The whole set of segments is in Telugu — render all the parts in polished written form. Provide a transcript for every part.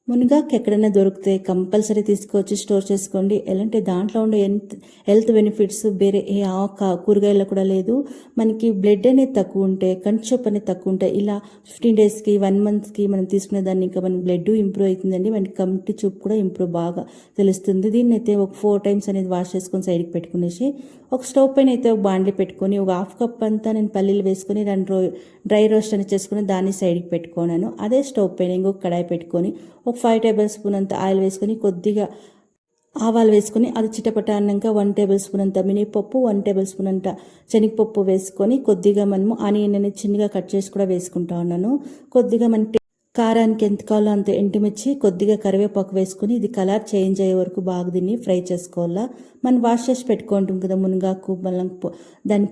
మునగాకు ఎక్కడైనా దొరికితే కంపల్సరీ తీసుకొచ్చి స్టోర్ చేసుకోండి. ఎలాంటి దాంట్లో ఉండే హెల్త్ బెనిఫిట్స్ వేరే ఏ కూరగాయల్లో కూడా లేదు. మనకి బ్లడ్ అనేది తక్కువ ఉంటే, కంటి చూపు అనేది తక్కువ ఉంటే ఇలా 15 డేస్కి 1 మంత్కి మనం తీసుకునే దాన్ని ఇంకా మన బ్లడ్ ఇంప్రూవ్ అవుతుందండి. మనకి కంటి చూపు కూడా ఇంప్రూవ్ బాగా తెలుస్తుంది. దీన్ని అయితే ఒక 4 టైమ్స్ అనేది వాష్ చేసుకొని సైడ్కి పెట్టుకునేసి ఒక స్టవ్ పైన అయితే ఒక బాండ్లీ పెట్టుకొని ఒక 1/2 కప్ అంతా నేను పల్లీలు వేసుకొని డ్రై రోస్ట్ అనేది చేసుకుని దాన్ని సైడ్కి పెట్టుకున్నాను. అదే స్టవ్ పైన ఇంకొక కడాయి పెట్టుకొని ఒక 5 టేబుల్ స్పూన్ అంత ఆయిల్ వేసుకొని కొద్దిగా ఆవాలు వేసుకొని అది చిటపట అన్నాక 1 టేబుల్ స్పూన్ అంత మినపప్పు 1 టేబుల్ స్పూన్ అంత శనగపప్పు వేసుకొని కొద్దిగా మనము ఆనియన్ అనేది చిన్నగా కట్ చేసి కూడా వేసుకుంటా ఉన్నాను. కొద్దిగా మన కారానికి ఎంత కావాలో అంత ఎండుమిర్చి కొద్దిగా కరివేపాకు వేసుకొని ఇది కలర్ చేంజ్ అయ్యే వరకు బాగా దీన్ని ఫ్రై చేసుకోవాలా. మనం వాష్ చేసి పెట్టుకుంటాం కదా మునగాకు, మళ్ళీ దాని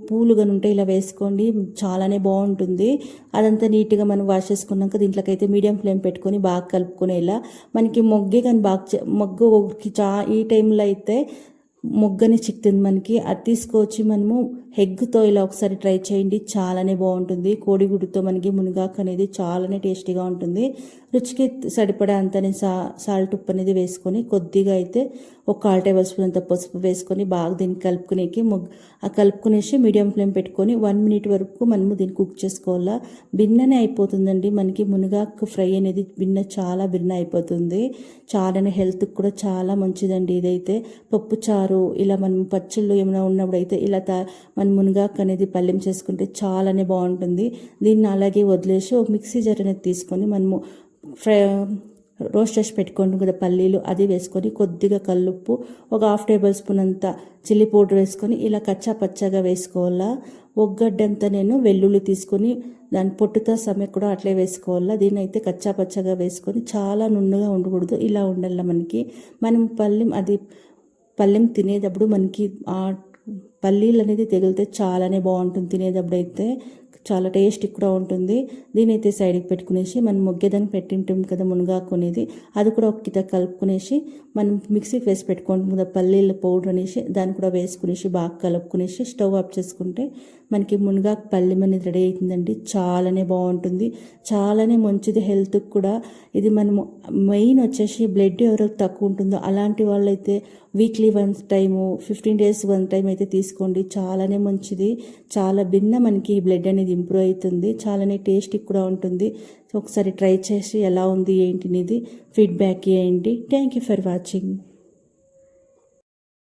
పూలుగా ఉంటే ఇలా వేసుకోండి, చాలానే బాగుంటుంది. అదంతా నీట్గా మనం వాష్ చేసుకున్నాక దీంట్లోకైతే మీడియం ఫ్లేమ్ పెట్టుకొని బాగా కలుపుకునేలా మనకి మొగ్గే కానీ మొగ్గు ఈ టైంలో అయితే మొగ్గని చిక్కుతుంది మనకి. అది తీసుకొచ్చి మనము ఎగ్తో ఇలా ఒకసారి ట్రై చేయండి, చాలానే బాగుంటుంది. కోడిగుడ్డుతో మనకి మునగాకు అనేది చాలానే టేస్టీగా ఉంటుంది. రుచికి సరిపడా అంతనే సాల్ట్ ఉప్పు అనేది వేసుకొని కొద్దిగా అయితే ఒక 1/4 టేబుల్ స్పూన్ అంత పసుపు వేసుకొని బాగా దీన్ని కలుపుకునేసి మీడియం ఫ్లేమ్ పెట్టుకొని 1 మినిట్ వరకు మనము దీన్ని కుక్ చేసుకోవాలా. భిన్ననే అయిపోతుందండి మనకి మునగాకు ఫ్రై అనేది చాలా భిన్న అయిపోతుంది. చాలానే హెల్త్కి కూడా చాలా మంచిదండి. ఇదైతే పప్పు చారు ఇలా మనం పచ్చళ్ళు ఏమైనా ఉన్నప్పుడు అయితే ఇలా మన మునగాకు అనేది పల్లెం చేసుకుంటే చాలానే బాగుంటుంది. దీన్ని అలాగే వదిలేసి ఒక మిక్సీ జార్ అనేది తీసుకొని మనము రోస్ట్ చేసి పెట్టుకోండి కదా పల్లీలు, అది వేసుకొని కొద్దిగా కల్లుప్పు ఒక 1/2 టేబుల్ స్పూన్ అంత చిల్లీ పౌడర్ వేసుకొని ఇలా కచ్చా పచ్చగా వేసుకోవాలా. ఒక గడ్డంతా నేను వెల్లుల్లి తీసుకొని దాని పొట్టుతో సమ్మె కూడా అట్లే వేసుకోవాలా. దీన్ని అయితే కచ్చా పచ్చగా వేసుకొని చాలా నున్నగా ఉండకూడదు, ఇలా ఉండాల మనకి. మనం పల్లెం తినేటప్పుడు మనకి ఆ పల్లీలు అనేది తగిలితే చాలానే బాగుంటుంది. తినేటప్పుడు అయితే చాలా టేస్టీ కూడా ఉంటుంది. దీని అయితే సైడ్కి పెట్టుకునేసి మనం మొగ్గేదాన్ని పెట్టింటాం కదా మునగాకు అనేది, అది కూడా ఒక కింద కలుపుకునేసి మనం మిక్సీకి వేసి పెట్టుకుంటాం కదా పల్లీల పౌడర్ అనేసి దాన్ని కూడా వేసుకునేసి బాగా కలుపుకునేసి స్టవ్ ఆఫ్ చేసుకుంటే మనకి మునగాకు పల్లెం అనేది రెడీ అవుతుందండి. చాలానే బాగుంటుంది, చాలానే మంచిది హెల్త్కి కూడా. ఇది మనము మెయిన్ వచ్చేసి బ్లడ్ ఎవరికి తక్కువ ఉంటుందో అలాంటి వాళ్ళైతే వీక్లీ 1 టైము 15 డేస్ 1 టైం అయితే తీసుకోండి, చాలానే మంచిది. చాలా భిన్న మనకి బ్లడ్ అనేది ఇంప్రూవ్ అవుతుంది, చాలానే టేస్టీ కూడా ఉంటుంది. ఒకసారి ట్రై చేసి ఎలా ఉంది ఏంటి అనేది ఫీడ్బ్యాక్ ఇవ్వండి. Thank you for watching.